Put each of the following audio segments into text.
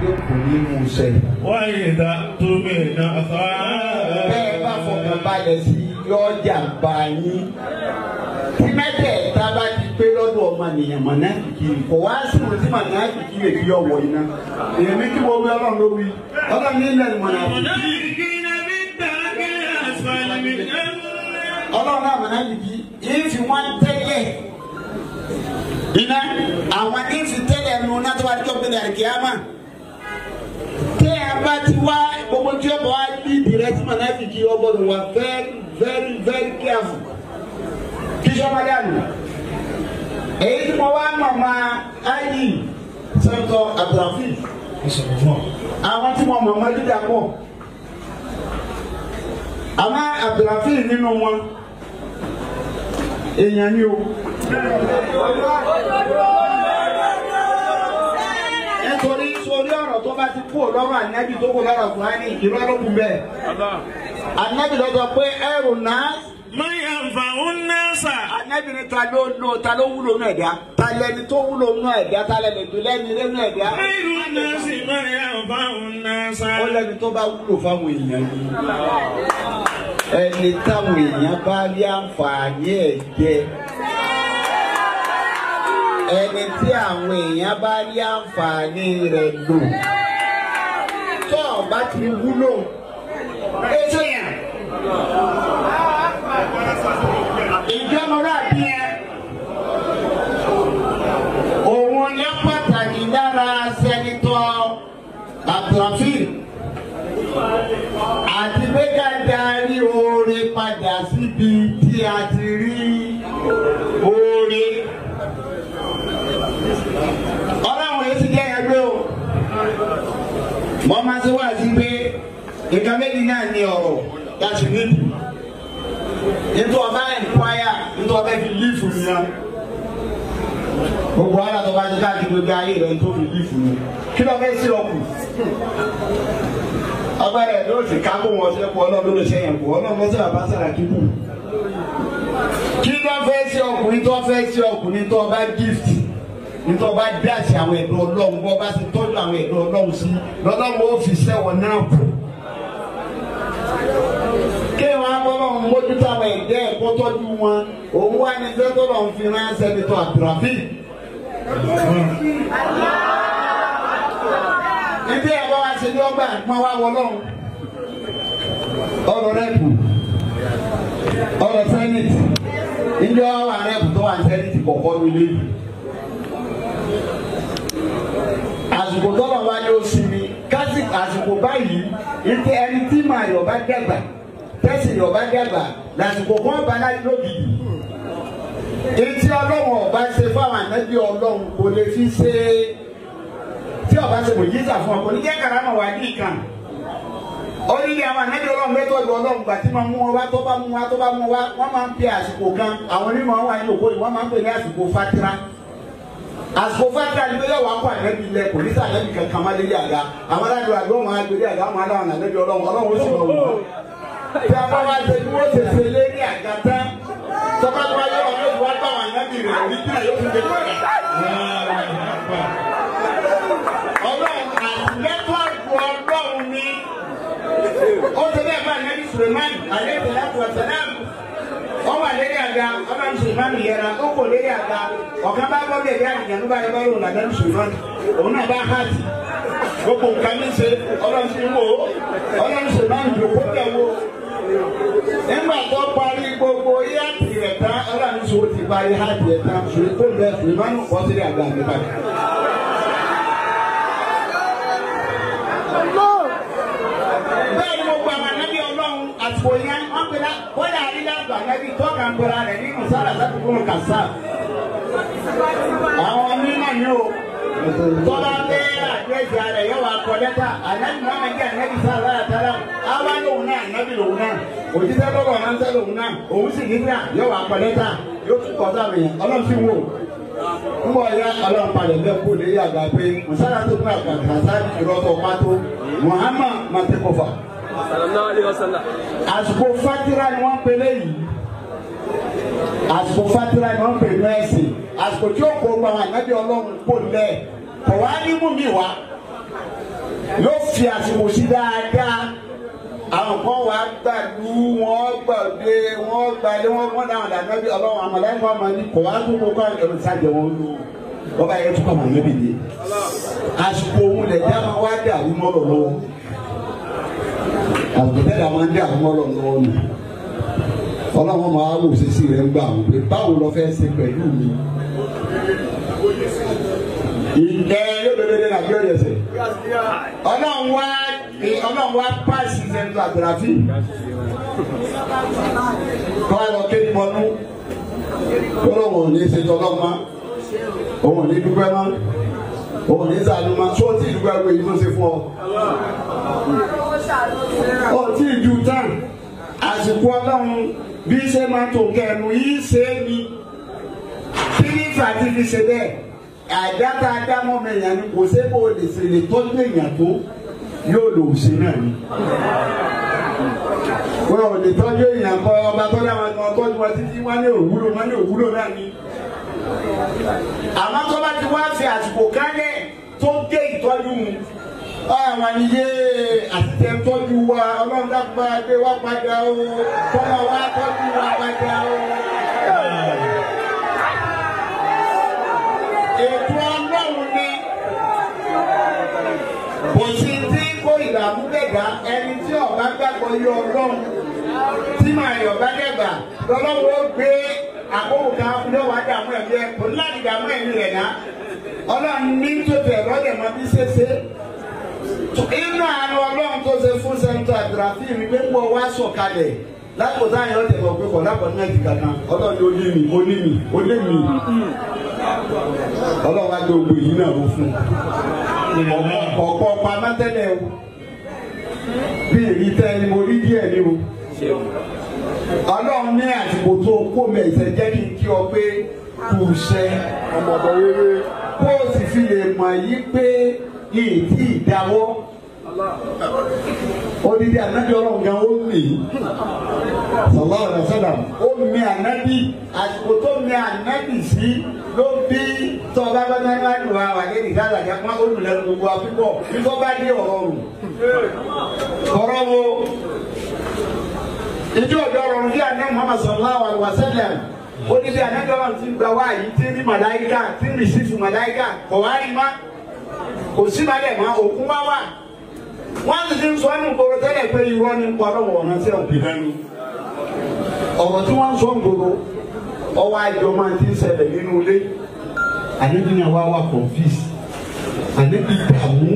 kò ní mú ṣẹ. وإذا اؤتمن خان. bẹ́ẹ̀ bá fọkàn balẹ̀ sí yọjà bá yín. tí mẹ́tẹ̀ẹ̀ta bá ti pé lọ́dọ̀ ọmọnìyàn mọ̀nàfìkì kò wá sí wọn tí mọ̀nàfìkì lè fi ọwọ́ iná. èmi kí wọ́n wí ọlọ́run ló wí ọlọ́run ní ilẹ̀ mọ̀nàfìkì. ọlọ́run náà mọ̀nàfìkì yìí fi wọ́n tẹ́lẹ̀ iná àwọn ní fi tẹ́lẹ̀ nu náà tó wà ní ọ̀gbìn àríkìámà. tẹ́ ẹ bá ti wá gbogbo tí ó bọ̀ wá bí ìdìrẹ́tì mọ̀nàfìkì ọgbọ́dọ̀ wà very very very careful. Kisomali anu, èyí mo wá mama ayi sẹ́ńtọ̀ Abdulrafi, àwọn tí mo mama dídá pọ̀, àmọ́ Abdulrafi nínú wọn èèyàn ni o. Nítorí sórí ọ̀rọ̀ tó bá ti kú lọ́rọ̀ ànábì tó kú lọ́rọ̀ Kùránì ìrọ́ ló kù bẹ́ẹ̀. Ànábì lọ́dọ̀ pé ẹrù náà. Maya nfa'unnasa. Ànábì ní ta ló wúlò nù ẹ̀dá. Ta lẹni tó wúlò nù ẹ̀dá. Ta lẹni tó lẹ́ni nù ẹ̀dá. Khairun nasi maya nfa'unnasa. Ó lẹ́ni tó bá wúlò fáwọn èèyàn ni. Ẹni táwọn èèyàn bá rí àǹfààní ẹ̀ jẹ. Ẹni tí àwọn èèyàn bá rí àǹfààní rẹ̀ lò. Tó o bá ti wúlò. Ètò yẹn. Ìjọba bí ẹ òun ní pàtàkì lára sẹ́nitọ́ Abdulrafi àti gbéga darí oore padà síbi tí a ti rí oore. Ọlọ́run yìí ti jẹ́ ẹgbẹ́ o. Mo máa ṣe wá sí pé nǹkan méjì náà ní ọ̀rọ̀ láti níbi. Nítorí ọba ẹ̀ǹkwáyà nítorí ọba ẹ̀fi lífù mi ya. Gbogbo ara tó bá ti káàkiri gbogbo ayé rẹ̀ nítorí fi lífù mi. Kí ló fẹ́ sí ọkù? Ọba rẹ̀ ló sì ká kó wọn sílẹ̀ kó ọlọ́run ló ṣe yẹn kó ọlọ́run lọ́sẹ̀ bàbá sára kíkù. Kí ló fẹ́ sí ọkùnrin tó fẹ́ sí ọkùnrin tó ọba gift? Nítorí ọba dáàsì àwọn ẹ̀dùn ọlọ́run bọ́ bá ti tọ́jú àwọn ẹ̀dùn ọlọ́run sí lọ́lọ́run ó fi sẹ́wọ̀n náà bò. Kéwàá bọ́lọ̀ ń mójútó àwọn ẹ̀dẹ́ ẹ̀kọ́ tọ́jú wọn, òun wá ní sẹ́tọ́ lọ ń fi ránṣẹ́ ní tó Abdulrafi. Níbi ẹ̀rọ wa ṣe ní ọgbà ẹ̀pọ́n wá wọ lọ́hùn. Ọ̀rọ̀ rẹ́pù, ọ̀rọ̀ sẹ́nìtì, níbi ọ̀wà rẹ́pù tó wà ní sẹ́nìtì kọ̀ọ̀kan nílé. Àsìkò tọ́lọ̀ wá ní oṣù mi, àsìkò báyìí, ìtẹ ẹni tí màá yọ̀ bá dẹ́gbà. Tẹ́sí ọba dàgbà lásìkò kan ọba láyé lóbi. Etí ọlọ́run ọba ṣe fáwọn ànábì ọlọ́run kò lè fi ṣe tí ọba ṣe mòjísà fún ọ kò ní jẹ́ karama wà ní ìkan. Orílẹ̀ àwọn ànábì ọlọ́run mẹ́tọ́jú ọlọ́run gbà tí máa mú wọn wá tó bá mú wá wọ́n máa ń pe àsìkò kan àwọn onímọ̀ wà ní òkú yìí wọ́n máa ń pè ní àsìkò fatira. Àsìkò fatira ni bẹ́ẹ̀ wà kó ànábì ilẹ̀ kò ní sí ànábì kankan má lé àga àwọn aládùn àgbọ̀ máa gbé àga àwọn aláwọn ànábì ọlọ́run ó sì mọ̀ wọ́n. Tí a bá wá ṣe bí wọ́n ṣe ṣe lé ní àgàtà, sọ́kà tó wáyé wọn ló wá bá wọn ànábì rẹ̀ orí tí àyè fún mi. Ọlọ́run àtìlẹ́tọ̀ àgbo ọlọ́run ni. Ó ṣe bẹ́ẹ̀ bá ànábì Suleiman àlẹ́ ìtẹ̀lẹ́ àti ọ̀sẹ̀lẹ̀. Wọ́n wà lérí àga, ọlọ́run Suleiman yẹra, ó kò lérí àga. Ọ̀kan bá gbọ́ bẹ̀rẹ̀ àdìyàn ló bá yẹ bọ́ọ̀lù làdẹ́rù Suleiman. Òun náà bá hàtì. Gbogbo nǹkan ní ṣe ọlọ́run ti wò ó. Ọlọ́run Suleiman jòkó tẹ̀ wò. Nígbà tó parí gbogbo yáàtì rẹ̀ tán, ọlọ́run sọ ti parí yáàtì rẹ̀ tán, ṣùgbọ́n tó lẹ Suleiman kọ́ sílẹ̀ àgbà mi padà. Bẹ́ẹ̀ ni gbogbo àwọn ànábì ọlọ́run àsìkò yẹn wọ́n pe la bọ́lá àrílẹ̀ àgbà ànábì tó kàn gbọ́ra rẹ̀ nínú sára láti fún kàṣà. Àwọn onímọ̀ ni o. Tọ́lá bẹ́ àdéhùn ààrẹ yóò wá kọ lẹ́tà ànábì máa ń jẹ́ ànábì sára àtàrà àwa lòun náà ànábì lòun náà òjíṣẹ́ bọ́bọ̀ náà ń tẹ́ lòun náà òun sì nígbà yóò wá kọ lẹ́tà yóò tún kọ́ sáà mìíràn ọlọ́run sì wò ń bọ̀ ya ọlọ́run palẹ̀ bẹ́ẹ̀ kó lè yàgbà pé mùsàlá tó fún àgbà kàṣà ìrọ́tọ̀ pátó Muhammad matekofa. Àsìkò fatira ni wọ́n pèlè yìí àsìkò fatira ni wọ́n pè ní ẹ̀sìn àsìkò tí ó kó gba àwọn ànábì ọlọ́run kò lẹ̀ kò wá ní mú mi wá yóò fi àsìkò sí dáadáa àwọn kan wà gbàdú wọn gbàdé wọn gbàdé wọn dáhùn dáná bí ọlọ́run àmàlà ẹ̀kọ́ ọmọ ní kò wá tó kókó ẹ̀rọ ìsájẹ wọn lò wọ́n bá yẹ tó kọ́ àwọn ẹ̀mẹ́bí dé àsìkò òun lè dá máa wá dé àwọn mọ́lọ̀ lọ́wọ́ àsìkò tẹ́lẹ̀ máa ń dé àwọn mọ́lọ̀ lọ́wọ́ nù ọlọ́run máa wò sísì rẹ̀ ń gbà wọ́n pé báwo lọ fẹ́ ṣe pẹ̀lú mi. Yóò bẹ̀rẹ̀ nàbí ọ̀yẹ̀ sẹ̀. Ọlọ́run wá pàṣẹ sẹ́ńtọ̀ àgbàràfí. Kọ́ ẹ lọ kéde mọ́nú. Ọlọ́run ò ní ṣe tọ́lọ́mọ. Òun ò ní dúpẹ́ mọ́. Òun ò ní sàánú mọ́. Sọ tí ìdúpẹ́ wo èyí tó ṣe fún ọ. Ó tí ì ju tán. Àsìkò Ọlọ́run bí ṣe máa tó kẹnu yìí ṣe é ní. Kí ní ìfàtí fi ṣe bẹ́ẹ̀? Àdáta dámọ́ mẹ́yàn ni kò sé kó lè ṣe lè tọ́jú èèyàn tó yóò lò sí náà ni. Wọ́n ò lè tọ́jú èèyàn kọ́ ọba tó dáwọn kan tọ́jú wọn títí wọ́n ní òwúlò náà ni. Àmọ́ tó bá ti wá fi àsìkò kálẹ̀ tó gé ìtọ́jú mu. Àwọn iye àtìtẹ̀ tọ́jú wa ọlọ́run dákúbá gbé wá padà o kọ́mọ wá tọ́jú wa padà o. Ètò ọlọ́run ni kò sí tí kó ìdààmú gbẹ̀dá ẹni tí ọ̀gá gbàgbọ́ yọ ọlọ́run tí màá yọ̀ bá dẹ̀gbà lọ́lọ́run ó gbé àkókò kan fún lọ́wọ́ àdàmú ẹ̀mí ẹ̀ kò ní láti dààmú ẹ̀mí rẹ̀ ná ọlọ́run ní tó tẹ̀ lọ́dẹ̀ mọ́ bí ṣeṣe inú àánú ọlọ́run tó ṣe fún sẹ́ńtọ̀ àgbàràfí mi pé pọ̀ wá sọ̀kalẹ̀ láti ọ̀tá yẹn ọ̀tẹ̀ kọ̀ pé kọ̀ lápọ̀ náà ti kankan ọlọ́run ó lé mi ọlọ́run wá gbé gbogbo yìí náà ló fún ọ̀pọ̀ pamọ́ tẹ́lẹ̀ o bí èyí tẹ́ ni mo rí díẹ̀ ni o ọlọ́run ní àsìkò tó kó mẹ́sẹ̀ jẹ́ kí n kí ọ pé kù sẹ́ ọmọdé rere kó o sì fi lè mọ̀ yí pé yìí tí ì dáwọ́ odidi anabi ọlọ́run gan ó mì í sallallahu alaihi wasallam ó mì anabi àsìkò tó mì anabi sí ló bí tọ́ba bá náà wá lù wá wà lẹ́yìn ìdájà kí wọ́n ó lù lẹ́nu gbogbo àfikọ́ bí tó bá dé ọ̀rọ̀ rù ọ̀rọ̀ wo ìjọ ọ̀dọ́ ọ̀rọ̀ bí anabi Muhammad sallallahu alaihi wasallam odidi anabi ọlọ́run ti gba wá yìí tí ní màláíkà tí ní rìsífù màláíkà kọ̀wárí má kò sí balẹ̀ mọ́ òkú wá wà wọ́n ti ti ń sọ ẹnu gbòòrò tẹ́lẹ̀ pé irọ́ ní pọ̀lọ́wọ̀ ọ̀nà tí ò bí lẹ́nu ọ̀rọ̀ tí wọ́n ń sọ gbòòrò ọwọ́ àjọ máa ti ń ṣẹlẹ̀ nínú ilé àdébí ni àwa wà confuse àdébí dààmú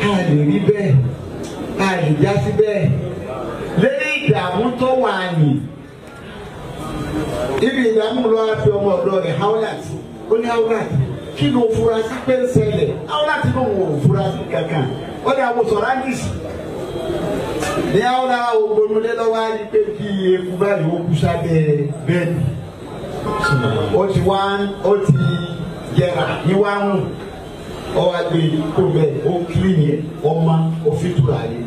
a lè rí bẹ́ẹ̀ a lè já sí bẹ́ẹ̀ lẹ́yìn ìdààmú tó wà ní ibi ìdààmú lọ́wọ́ fi ọmọ ọ̀dọ́ rẹ̀ Hawlat ó ní Hawlat kí ló fura sí pé ń ṣẹlẹ̀ Hawlat ló ń wò fura sí kankan ó ní àwọn sọ̀rọ̀ ángísì ní àwọn ògbónúlé lọ́wọ́ á rí pé kí eku báyìí ó kú sábẹ́ bẹ́ẹ̀ni ó ti yẹra níwá ń ọwọ́ àgbè kó bẹ́ẹ̀ ó kílìnì ẹ̀ ọmọ òfìtura rẹ̀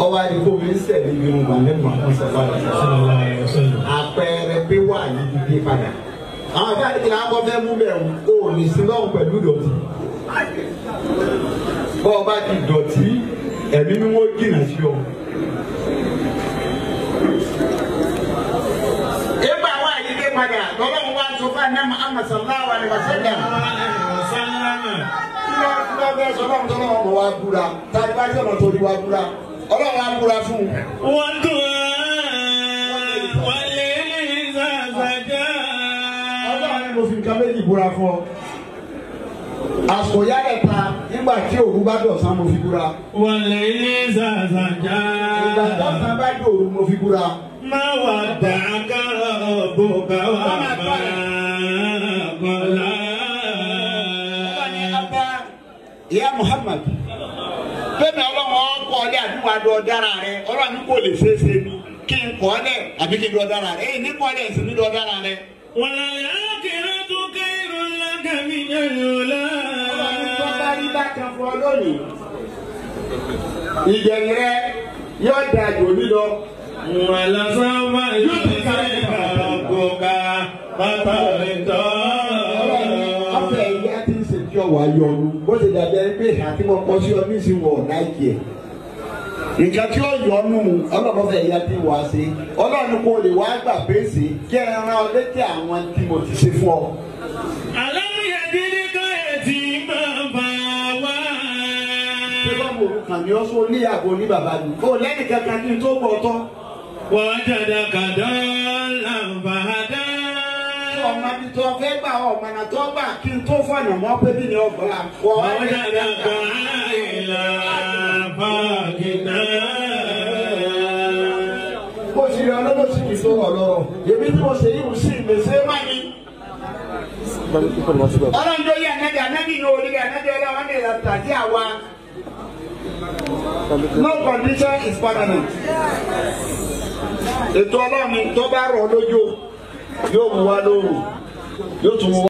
ọwọ́ àgbè kó bẹ́ẹ̀ ń sẹ̀lẹ̀ nínú màlẹ́mọ̀ àkọsọ̀fà àpẹẹrẹ pé wà ní dídé padà àwọn àbí àdìgbò náà kọ́ fẹ́ mú bẹ́ẹ̀ o ò ní sí lọ́hùn pẹ̀lú ìdọ̀tí bọ́ ọba ti dọ̀tí ẹ̀mí ni wọ́n jìnnà sí ọ. Ìgbà wa yìí dé padà lọ́lọ́run wá sọ fún àná Muhammad sallallahu alaihi wasallam. Kí ló bẹ́ẹ̀ sọ fún ọ̀tọ́ náà wọ́n wá búra tàbí bá sọ̀rọ̀ tó ní wá búra ọlọ́run wá búra fún un. Wọ́n dùn wọlé ní ìsàsàjà. Ọlọ́run ni mo fi nǹkan méjì búra fún ọ. Àsìkò yálẹ̀ ta nígbà tí òru bá dọ̀sán mo fi búra. Wọlé ní ìsàsàjà. Ìgbà dọ̀sán bá dé òru mo fi búra. Má wà dàgàrà bòkà wà má kọ́lá. Ìyá Muhammad bẹ́ẹ̀ni ọlọ́run ọkọ̀ ọdẹ àdúgbò àdó ọ̀dára rẹ ọlọ́run kò lè ṣeé ṣe ni kí n kọ́ ọ́dẹ àbí kí n lọ ọ̀dára rẹ èyí ní kọ́ ọ́dẹ ìsìn ní lọ ọ̀dára rẹ. Wàlá yàkìrì tó kẹ́rù lákàmì yẹlòlá. Ọlọ́run tó bá rí bákan fún ọ lónìí. Ìgbẹ̀yìn rẹ yóò da jòlí lọ. Wàlá sábà yóò ti ká ìgbà gbọ̀ngà bàtà rẹ̀ tọ́. Ọ̀fẹ́ ìyá ti ń ṣètì ọ wà yọnu bó ti dàbí ẹni pé àti mo kọ sí ọ ní ìsìn wọ̀ láìkí ẹ̀. Nǹkan tí ó yọnu ọlọ́run fẹ́ yá tí wàá ṣe ọlọ́run kò lè wá gbà pèsè kí ẹ rán ọ létí àwọn tí mo ti ṣe fún ọ. Alámúyẹ dídí kan ètí máa bá wá. Ṣé bá mo rú kàn ní ọ́ sọ ní àgbo ní bàbá mi? Kò lẹ́nu kankan kí n tó bọ̀ tán. Wọ́n jàdá kàdá làǹbàdá. Ọmọ mi tó fẹ́ gbà ọmọ náà tó gbà kí n tó fọ̀nà mọ́ pé bí ni ọgbà. Wọ́n jàdá kàdá ìlà fàgìnà. Bó ṣe yọ lọ́dọ̀ sí mi tó wọ̀ lọ́rọ̀. Èmi tí mo ṣe yíwù sí ìgbésẹ̀ má ní. Ọlọ́run tó yẹ ànábì ní orí ànábì ọlọ́run ní ìlànà tàbí àwa. No condition is permanent. Ètò ọlọ́run tó bá rọ̀ lójú yóò mú wa lóru yóò tún mú wa.